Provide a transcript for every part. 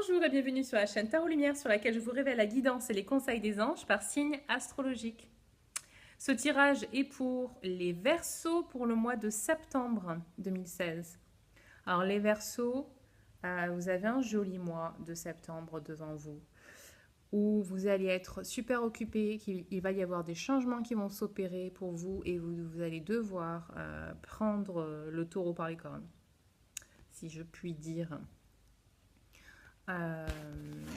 Bonjour et bienvenue sur la chaîne Tarot Lumière sur laquelle je vous révèle la guidance et les conseils des anges par signe astrologique. Ce tirage est pour les Verseaux pour le mois de septembre 2016. Alors les Verseaux, vous avez un joli mois de septembre devant vous où vous allez être super occupé, qu'il va y avoir des changements qui vont s'opérer pour vous et vous allez devoir prendre le taureau par les cornes, si je puis dire. Euh,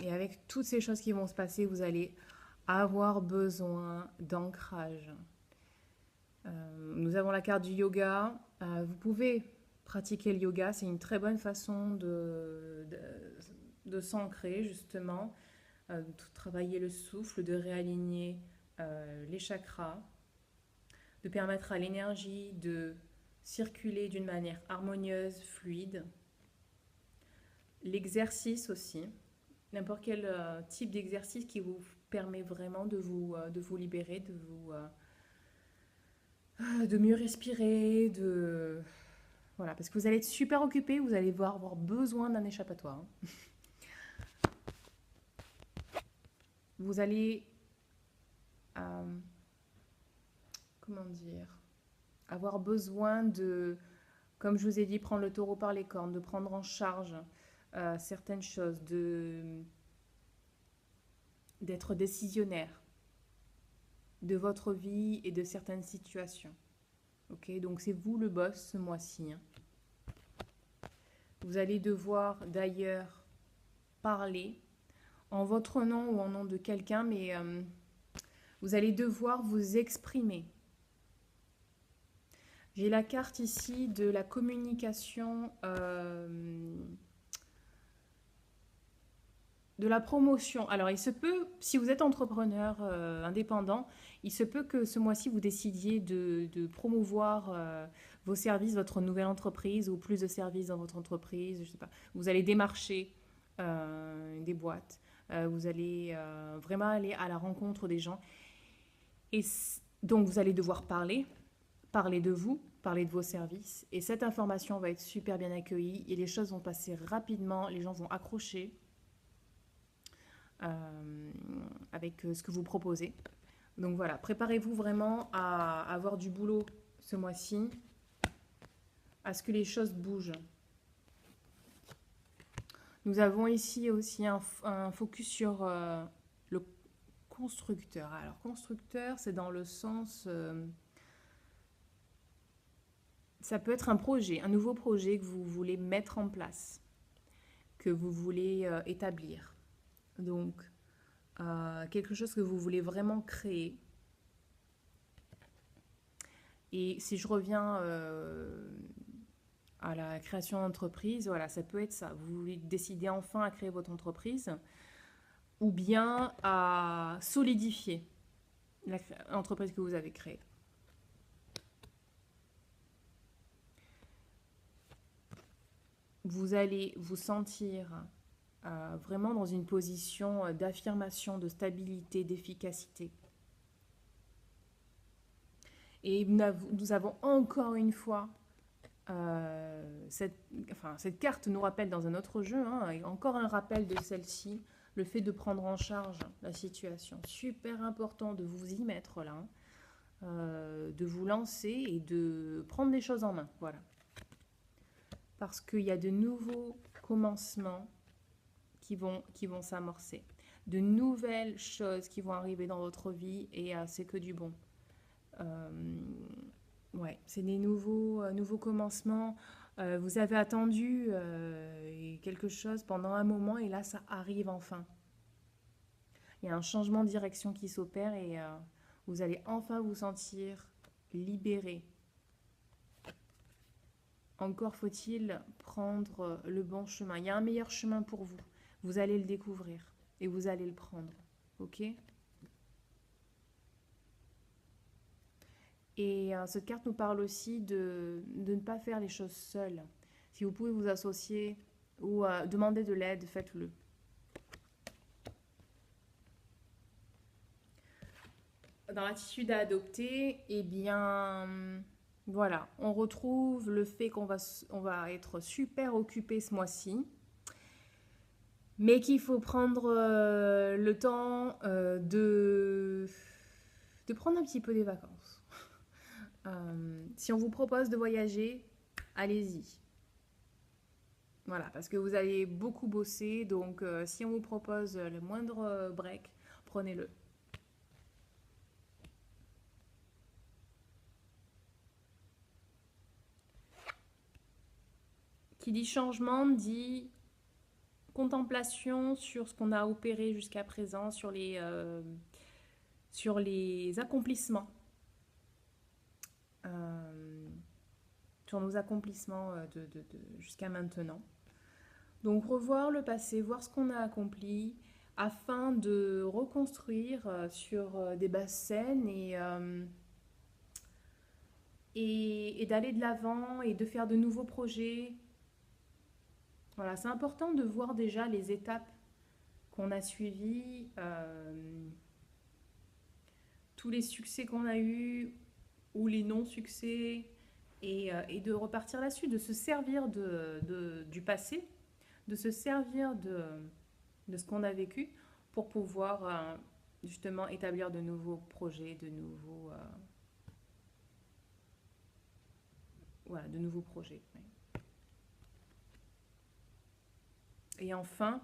et avec toutes ces choses qui vont se passer, vous allez avoir besoin d'ancrage. Nous avons la carte du yoga. Vous pouvez pratiquer le yoga. C'est une très bonne façon de s'ancrer, justement, de travailler le souffle, de réaligner les chakras, de permettre à l'énergie de circuler d'une manière harmonieuse, fluide. L'exercice aussi, n'importe quel type d'exercice qui vous permet vraiment de vous libérer, de mieux respirer, voilà, parce que vous allez être super occupé, vous allez avoir besoin d'un échappatoire. Vous allez, euh, comment dire, avoir besoin de, comme je vous ai dit, prendre le taureau par les cornes, de prendre en charge certaines choses, d'être décisionnaire de votre vie et de certaines situations. Ok, donc c'est vous le boss ce mois-ci. Hein. Vous allez devoir d'ailleurs parler en votre nom ou en nom de quelqu'un, mais vous allez devoir vous exprimer. J'ai la carte ici de la communication, de la promotion. Alors, il se peut, si vous êtes entrepreneur indépendant, il se peut que ce mois-ci, vous décidiez de promouvoir vos services, votre nouvelle entreprise ou plus de services dans votre entreprise. Je sais pas. Vous allez démarcher des boîtes. Vous allez vraiment aller à la rencontre des gens. Et donc, vous allez devoir parler de vous, parler de vos services. Et cette information va être super bien accueillie et les choses vont passer rapidement. Les gens vont accrocher avec ce que vous proposez. Donc voilà, préparez-vous vraiment à avoir du boulot ce mois-ci, à ce que les choses bougent. Nous avons ici aussi un focus sur le constructeur. Alors constructeur, c'est dans le sens... ça peut être un projet, un nouveau projet que vous voulez mettre en place, que vous voulez établir. Donc, quelque chose que vous voulez vraiment créer. Et si je reviens à la création d'entreprise, voilà, ça peut être ça. Vous voulez décider enfin à créer votre entreprise ou bien à solidifier l'entreprise que vous avez créée. Vous allez vous sentir vraiment dans une position d'affirmation, de stabilité, d'efficacité. Et nous avons encore une fois, cette carte nous rappelle dans un autre jeu, hein, et encore un rappel de celle-ci, le fait de prendre en charge la situation. Super important de vous y mettre là, de vous lancer et de prendre les choses en main. Voilà. Parce qu'il y a de nouveaux commencements qui vont s'amorcer. De nouvelles choses qui vont arriver dans votre vie et c'est que du bon. Ouais, c'est des nouveaux commencements. Vous avez attendu quelque chose pendant un moment et là, ça arrive enfin. Il y a un changement de direction qui s'opère et vous allez enfin vous sentir libéré. Encore faut-il prendre le bon chemin. Il y a un meilleur chemin pour vous. Vous allez le découvrir et vous allez le prendre. Ok ? Et cette carte nous parle aussi de ne pas faire les choses seules. Si vous pouvez vous associer ou demander de l'aide, faites-le. Dans l'attitude à adopter, eh bien, voilà, on retrouve le fait qu'on va être super occupé ce mois-ci. mais qu'il faut prendre le temps de prendre un petit peu des vacances. Si on vous propose de voyager, allez-y. Voilà, parce que vous allez beaucoup bosser, donc si on vous propose le moindre break, prenez-le. Qui dit changement dit contemplation sur ce qu'on a opéré jusqu'à présent, sur les accomplissements, euh, sur nos accomplissements jusqu'à maintenant. Donc revoir le passé, voir ce qu'on a accompli, afin de reconstruire sur des bases saines et d'aller de l'avant et de faire de nouveaux projets. Voilà, c'est important de voir déjà les étapes qu'on a suivies, tous les succès qu'on a eus ou les non-succès, et de repartir là-dessus, de se servir du passé, de se servir de ce qu'on a vécu pour pouvoir justement établir de nouveaux projets, voilà, de nouveaux projets. Ouais. Et enfin,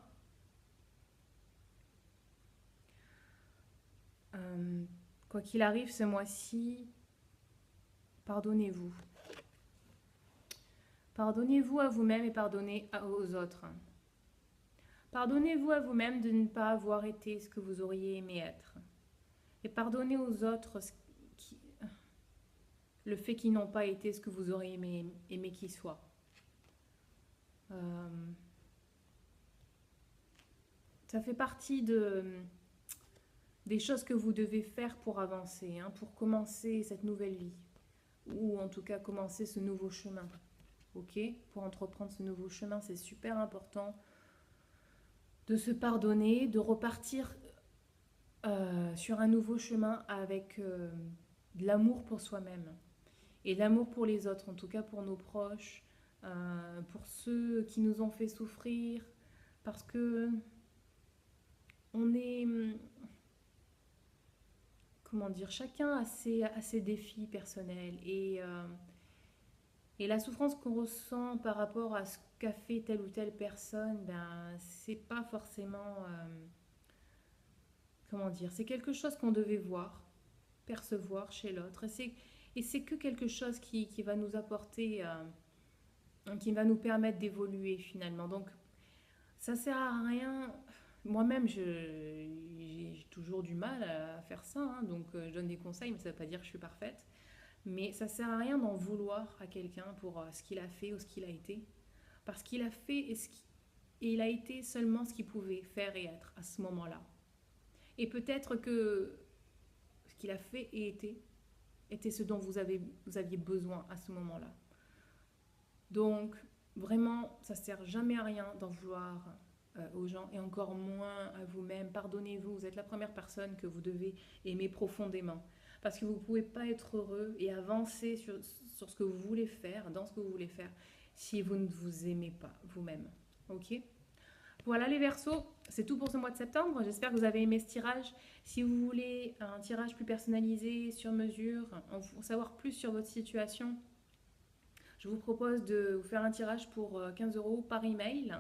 euh, quoi qu'il arrive ce mois-ci, pardonnez-vous. Pardonnez-vous à vous-même et pardonnez aux autres. Pardonnez-vous à vous-même de ne pas avoir été ce que vous auriez aimé être. Et pardonnez aux autres qui- le fait qu'ils n'ont pas été ce que vous auriez aimé qu'ils soient. Euh, ça fait partie des choses que vous devez faire pour avancer, hein, pour commencer cette nouvelle vie. Ou en tout cas commencer ce nouveau chemin. Ok? Pour entreprendre ce nouveau chemin, c'est super important de se pardonner, de repartir sur un nouveau chemin avec de l'amour pour soi-même et de l'amour pour les autres, en tout cas pour nos proches, pour ceux qui nous ont fait souffrir, parce que on est, comment dire, chacun a ses défis personnels et la souffrance qu'on ressent par rapport à ce qu'a fait telle ou telle personne, ben c'est pas forcément, comment dire, c'est quelque chose qu'on devait voir, percevoir chez l'autre. Et c'est que quelque chose qui va nous apporter, qui va nous permettre d'évoluer finalement. Donc ça sert à rien. Moi-même, j'ai toujours du mal à faire ça, hein, donc je donne des conseils, mais ça ne veut pas dire que je suis parfaite. Mais ça sert à rien d'en vouloir à quelqu'un pour ce qu'il a fait ou ce qu'il a été. Parce qu'il a fait et il a été seulement ce qu'il pouvait faire et être à ce moment-là. Et peut-être que ce qu'il a fait et été était ce dont vous aviez besoin à ce moment-là. Donc, vraiment, ça ne sert jamais à rien d'en vouloir aux gens et encore moins à vous-même. Pardonnez-vous, vous êtes la première personne que vous devez aimer profondément. Parce que vous ne pouvez pas être heureux et avancer sur ce que vous voulez faire, dans ce que vous voulez faire, si vous ne vous aimez pas vous-même. Ok? Voilà les Verseaux, c'est tout pour ce mois de septembre. J'espère que vous avez aimé ce tirage. Si vous voulez un tirage plus personnalisé, sur mesure, en savoir plus sur votre situation, je vous propose de vous faire un tirage pour 15 euros par email.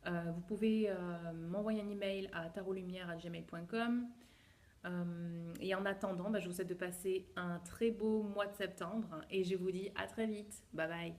Vous pouvez m'envoyer un email à tarotlumière@gmail.com. Et en attendant, bah, je vous souhaite de passer un très beau mois de septembre et je vous dis à très vite. Bye bye.